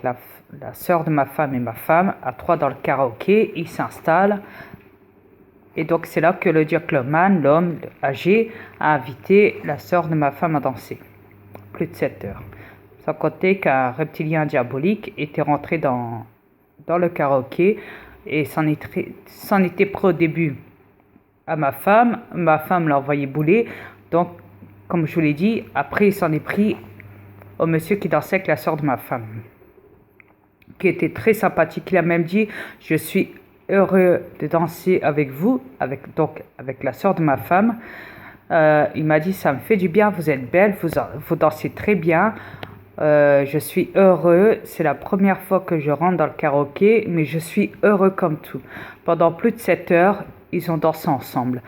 la, la sœur de ma femme et ma femme, à trois dans le karaoké, ils s'installent. Et donc c'est là que le gentleman, l'homme âgé, a invité la sœur de ma femme à danser. Plus de 7 heures. Sans compter qu'un reptilien diabolique était rentré dans le karaoké et s'en était pris au début à ma femme. Ma femme l'a envoyé bouler. Donc, comme je vous l'ai dit, après il s'en est pris au monsieur qui dansait avec la sœur de ma femme, qui était très sympathique. Il a même dit: je suis heureux de danser avec vous, avec la sœur de ma femme. Il m'a dit: ça me fait du bien, vous êtes belle, vous dansez très bien. Je suis heureux, c'est la première fois que je rentre dans le karaoké, mais je suis heureux comme tout. Pendant plus de 7 heures, ils ont dansé ensemble.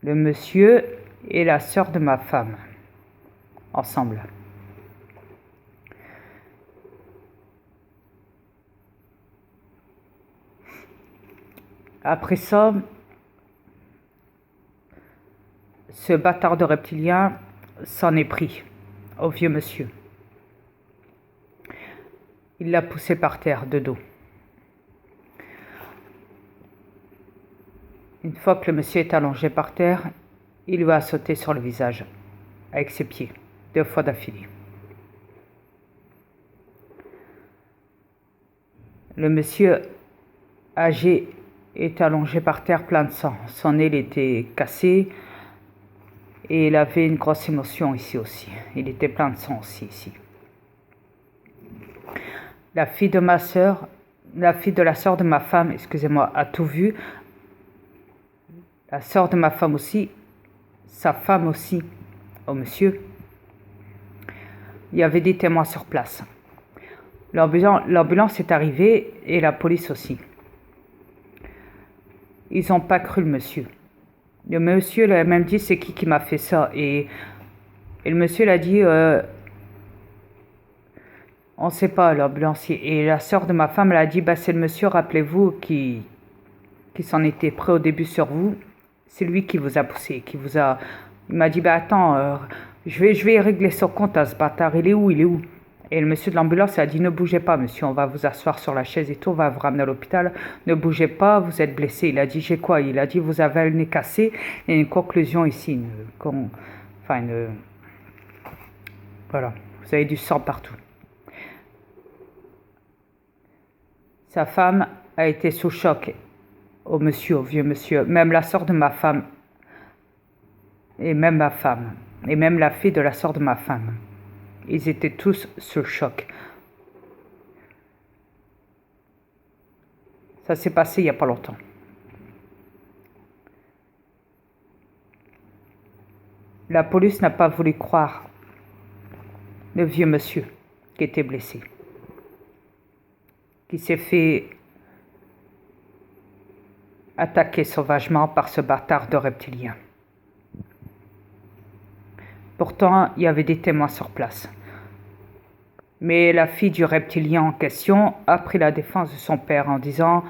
Le monsieur et la sœur de ma femme, ensemble. Après ça, ce bâtard de reptilien s'en est pris au vieux monsieur. Il l'a poussé par terre de dos. Une fois que le monsieur est allongé par terre, il lui a sauté sur le visage avec ses pieds, 2 fois d'affilée. Le monsieur âgé est allongé par terre plein de sang. Son nez était cassé et il avait une grosse émotion ici aussi. Il était plein de sang aussi ici. La fille de la sœur de ma femme, excusez-moi, a tout vu. La sœur de ma femme aussi, sa femme aussi, au monsieur. Il y avait des témoins sur place. L'ambulance est arrivée et la police aussi. Ils n'ont pas cru le monsieur. Le monsieur lui a même dit: c'est qui m'a fait ça? Et le monsieur l'a dit: on ne sait pas, l'ambulancier. Et la sœur de ma femme elle a dit: bah, c'est le monsieur, rappelez-vous, qui s'en était pris au début sur vous. C'est lui qui vous a poussé, Il m'a dit: bah attends, je vais régler son compte à ce bâtard. Il est où? Et le monsieur de l'ambulance a dit: ne bougez pas, monsieur, on va vous asseoir sur la chaise et tout, on va vous ramener à l'hôpital. Ne bougez pas, vous êtes blessé. Il a dit: j'ai quoi? Il a dit: vous avez le nez cassé. Et une conclusion ici, voilà, vous avez du sang partout. Sa femme a été sous choc, au vieux monsieur, même la sœur de ma femme, et même ma femme, et même la fille de la sœur de ma femme. Ils étaient tous sous choc. Ça s'est passé il n'y a pas longtemps. La police n'a pas voulu croire le vieux monsieur qui était blessé, qui s'est fait attaquer sauvagement par ce bâtard de reptilien. Pourtant, il y avait des témoins sur place. Mais la fille du reptilien en question a pris la défense de son père en disant: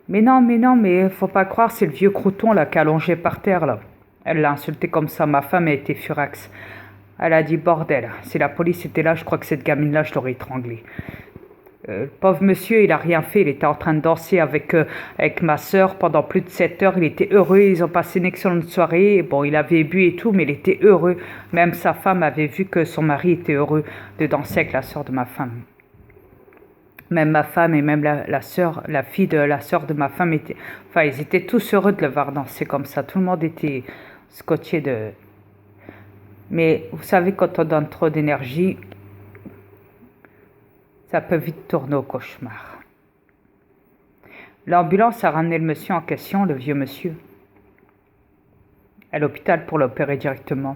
mais non, faut pas croire, c'est le vieux crouton là qui est allongé par terre là. Elle l'a insulté comme ça, ma femme a été furax. Elle a dit: bordel, si la police était là, je crois que cette gamine-là, je l'aurais étranglée. Le pauvre monsieur, il a rien fait, il était en train de danser avec ma sœur pendant plus de 7 heures, il était heureux, ils ont passé une excellente soirée, bon, il avait bu et tout, mais il était heureux. Même sa femme avait vu que son mari était heureux de danser avec la sœur de ma femme. Même ma femme et même la fille de la sœur de ma femme ils étaient tous heureux de le voir danser comme ça. Tout le monde était scotché de... Mais vous savez, quand on donne trop d'énergie, ça peut vite tourner au cauchemar. L'ambulance a ramené le monsieur en question, le vieux monsieur, à l'hôpital pour l'opérer directement.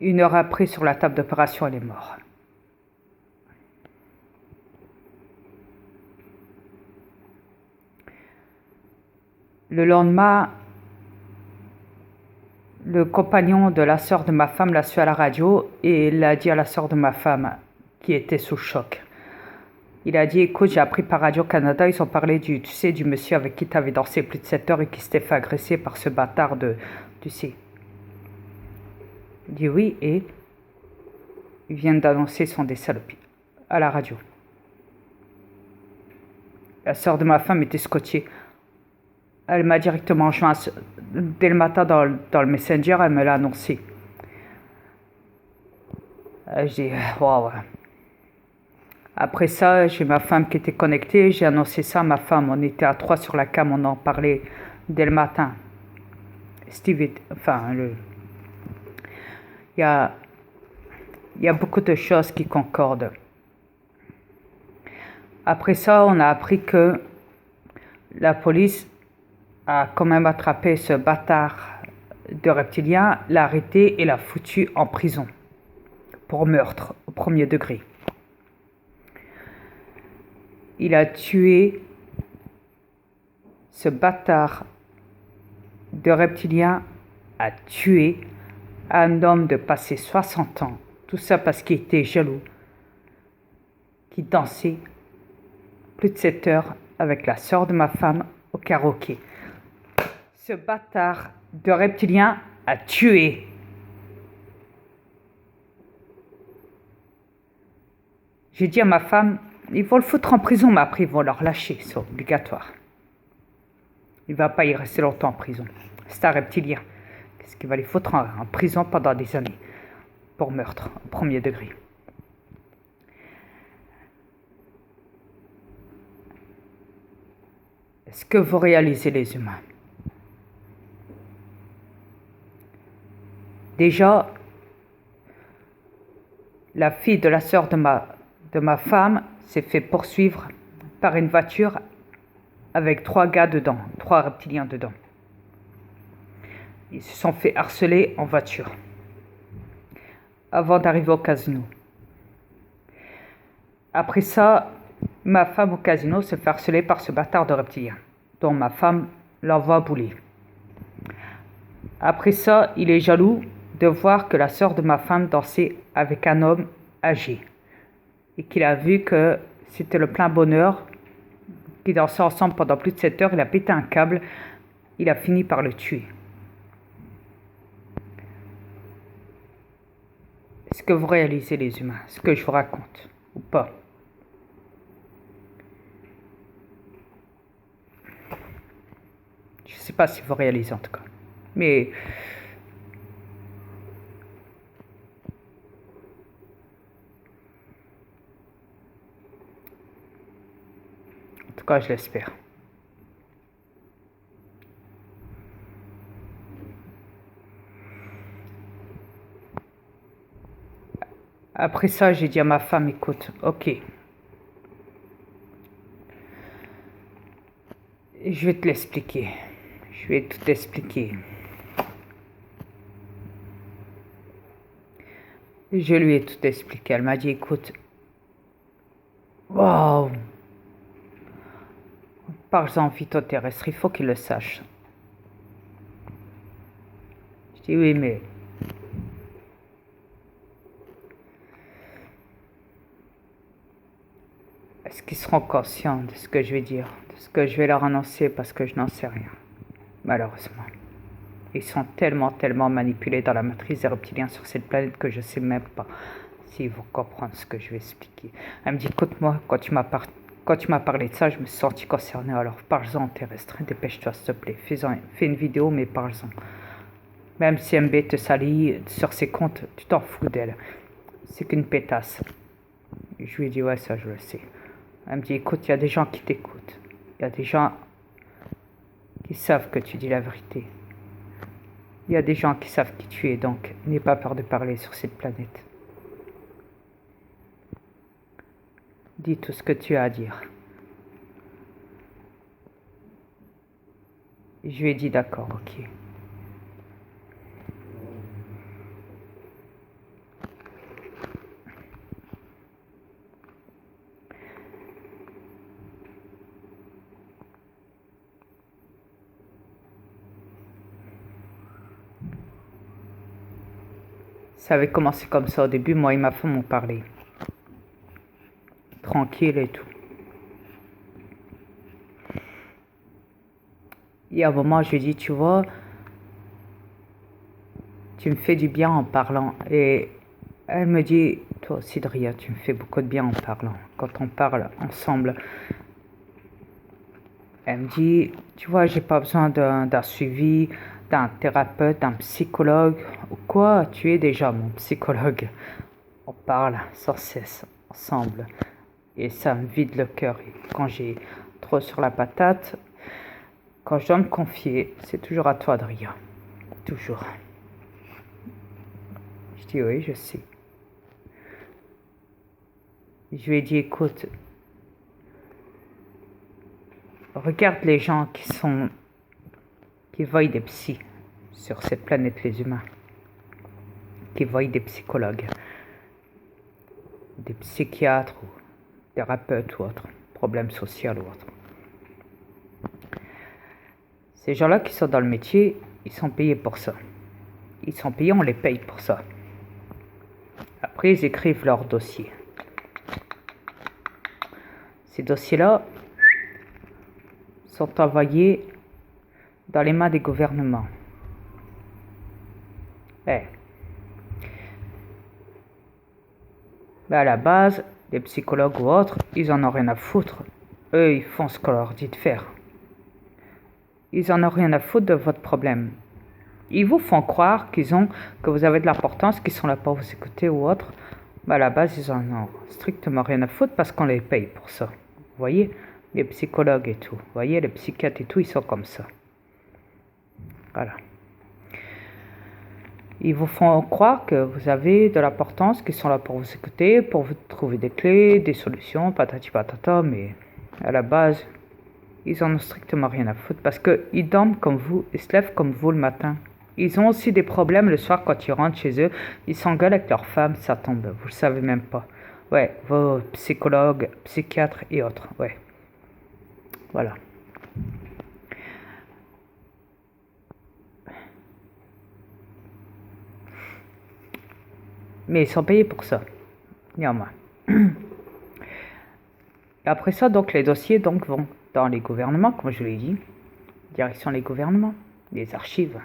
1 heure après, sur la table d'opération, elle est morte. Le lendemain, le compagnon de la sœur de ma femme l'a su à la radio et il l'a dit à la sœur de ma femme qui était sous choc. Il a dit: écoute, j'ai appris par Radio-Canada, ils ont parlé du monsieur avec qui tu avais dansé plus de 7 heures et qui s'était fait agresser par ce bâtard Il dit: oui, et Ils viennent d'annoncer son décès à la radio. La sœur de ma femme était scotchée. Elle m'a directement joint dès le matin dans le Messenger, elle me l'a annoncé. Je dis, waouh. Après ça, j'ai ma femme qui était connectée, j'ai annoncé ça à ma femme. On était à 3 sur la cam, on en parlait dès le matin. Steve, il y a beaucoup de choses qui concordent. Après ça, on a appris que la police a quand même attrapé ce bâtard de reptilien, l'a arrêté et l'a foutu en prison pour meurtre au premier degré. Il a tué ce bâtard de reptilien, a tué un homme de passé 60 ans. Tout ça parce qu'il était jaloux, qui dansait plus de 7 heures avec la sœur de ma femme au karaoké. Ce bâtard de reptilien a tué. J'ai dit à ma femme, ils vont le foutre en prison, mais après ils vont le relâcher, c'est obligatoire. Il ne va pas y rester longtemps en prison. C'est un reptilien. Qu'est-ce qu'il va les foutre en prison pendant des années pour meurtre au premier degré. Est-ce que vous réalisez les humains? Déjà, la fille de la sœur de ma femme s'est fait poursuivre par une voiture avec 3 gars dedans, 3 reptiliens dedans. Ils se sont fait harceler en voiture avant d'arriver au casino. Après ça, ma femme au casino se fait harceler par ce bâtard de reptilien, dont ma femme l'envoie bouler. Après ça, il est jaloux de voir que la sœur de ma femme dansait avec un homme âgé et qu'il a vu que c'était le plein bonheur, qu'ils dansaient ensemble pendant plus de 7 heures. Il a pété un câble, il a fini par le tuer. Est-ce que vous réalisez les humains, ce que je vous raconte ou pas? Je ne sais pas si vous réalisez en tout cas, mais en tout cas je l'espère. Après ça, j'ai dit à ma femme, écoute, ok, je vais te l'expliquer. Je vais tout expliquer. Je lui ai tout expliqué. Elle m'a dit, écoute, waouh, parle-en phytoterrestre, il faut qu'il le sache. Je dis, oui, mais est-ce qu'ils seront conscients de ce que je vais dire, de ce que je vais leur annoncer, parce que je n'en sais rien, malheureusement. Ils sont tellement manipulés dans la matrice des reptiliens sur cette planète que je ne sais même pas s'ils vont comprendre ce que je vais expliquer. Elle me dit, écoute-moi, quand tu m'as parlé de ça, je me suis senti concerné. Alors parle-en terrestre, dépêche-toi s'il te plaît, fais une vidéo, mais parle-en. Même si MB te salit sur ses comptes, tu t'en fous d'elle. C'est qu'une pétasse. Et je lui ai dit, ouais, ça je le sais. Elle me dit, écoute, il y a des gens qui t'écoutent. Il y a des gens qui savent que tu dis la vérité. Il y a des gens qui savent qui tu es, donc n'aie pas peur de parler sur cette planète. Dis tout ce que tu as à dire. Et je lui ai dit d'accord, ok. Ça avait commencé comme ça au début, moi et ma femme ont parlé. Tranquille et tout. Et à un moment, je lui ai dit, tu vois, tu me fais du bien en parlant. Et elle me dit, toi aussi, Dria, tu me fais beaucoup de bien en parlant. Quand on parle ensemble, elle me dit, tu vois, j'ai pas besoin d'un suivi, d'un thérapeute, d'un psychologue ou quoi. Tu es déjà mon psychologue. On parle sans cesse ensemble et ça me vide le cœur. Et quand j'ai trop sur la patate, quand je dois me confier, c'est toujours à toi, Dria. Toujours. Je dis oui, je sais. Je lui ai dit, écoute, regarde les gens qui voient des psys sur cette planète, les humains, qui voient des psychologues, des psychiatres ou thérapeutes ou autres, problèmes sociaux ou autres. Ces gens-là qui sont dans le métier, ils sont payés pour ça. Ils sont payés, on les paye pour ça. Après, ils écrivent leurs dossiers. Ces dossiers-là sont envoyés dans les mains des gouvernements. Mais à la base, les psychologues ou autres, ils en ont rien à foutre. Eux, ils font ce qu'on leur dit de faire. Ils en ont rien à foutre de votre problème. Ils vous font croire que vous avez de l'importance, qu'ils sont là pour vous écouter ou autre. À la base, ils en ont strictement rien à foutre parce qu'on les paye pour ça. Vous voyez, les psychologues et tout. Vous voyez, les psychiatres et tout, ils sont comme ça. Voilà. Ils vous font croire que vous avez de l'importance, qu'ils sont là pour vous écouter, pour vous trouver des clés, des solutions, patati patata, mais à la base, ils en ont strictement rien à foutre parce qu'ils dorment comme vous, ils se lèvent comme vous le matin. Ils ont aussi des problèmes le soir quand ils rentrent chez eux, ils s'engueulent avec leur femme, ça tombe, vous le savez même pas. Ouais, vos psychologues, psychiatres et autres, ouais. Voilà. Mais ils sont payés pour ça, néanmoins. Et après ça, donc, les dossiers vont dans les gouvernements, comme je l'ai dit, direction les gouvernements, les archives,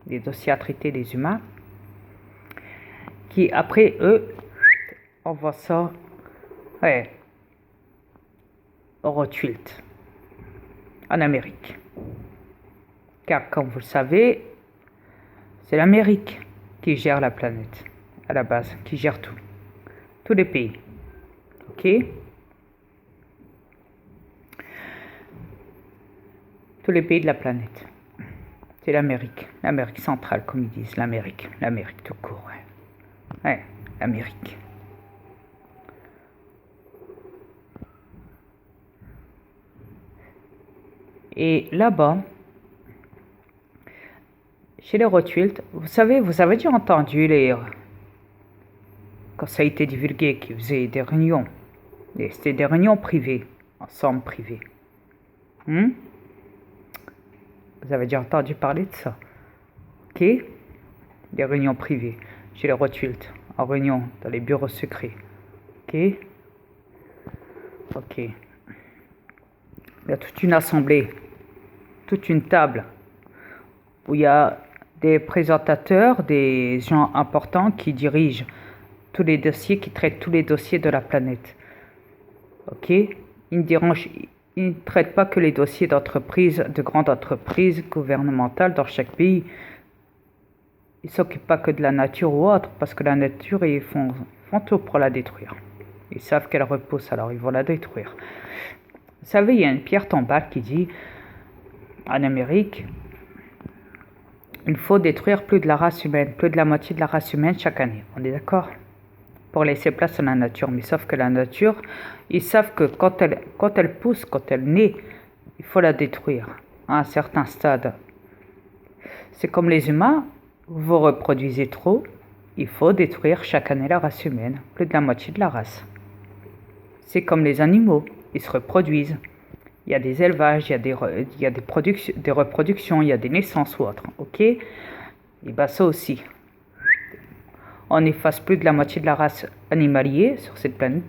les dossiers à traiter des humains, qui après, eux, envoient ça, ouais, au Rothschild, en Amérique. Car, comme vous le savez, c'est l'Amérique qui gère la planète, à la base, qui gère tout. Tous les pays. Ok? Tous les pays de la planète. C'est l'Amérique. L'Amérique centrale, comme ils disent. L'Amérique. L'Amérique tout court. Ouais, l'Amérique. Et là-bas, chez les Rothschild, vous avez déjà entendu quand ça a été divulgué qu'ils faisaient des réunions. C'était des réunions privées, ensemble privées. Vous avez déjà entendu parler de ça. Ok? Des réunions privées chez les Rothschild, en réunion, dans les bureaux secrets. Ok? Ok. Il y a toute une assemblée, toute une table, où il y a des présentateurs, des gens importants qui dirigent tous les dossiers, qui traitent tous les dossiers de la planète. Ok? Ils ne traitent pas que les dossiers d'entreprises, de grandes entreprises gouvernementales dans chaque pays. Ils ne s'occupent pas que de la nature ou autre, parce que la nature, ils font tout pour la détruire. Ils savent qu'elle repousse, alors ils vont la détruire. Vous savez, il y a une pierre tombale qui dit, en Amérique, il faut détruire plus de la race humaine, plus de la moitié de la race humaine chaque année. On est d'accord? Pour laisser place à la nature. Mais sauf que la nature, ils savent que quand elle pousse, quand elle naît, il faut la détruire à un certain stade. C'est comme les humains, vous reproduisez trop, il faut détruire chaque année la race humaine, plus de la moitié de la race. C'est comme les animaux, ils se reproduisent. Il y a des élevages, il y a des reproductions, il y a des naissances ou autres. Ok? Et bien ça aussi. On efface plus de la moitié de la race animalière sur cette planète,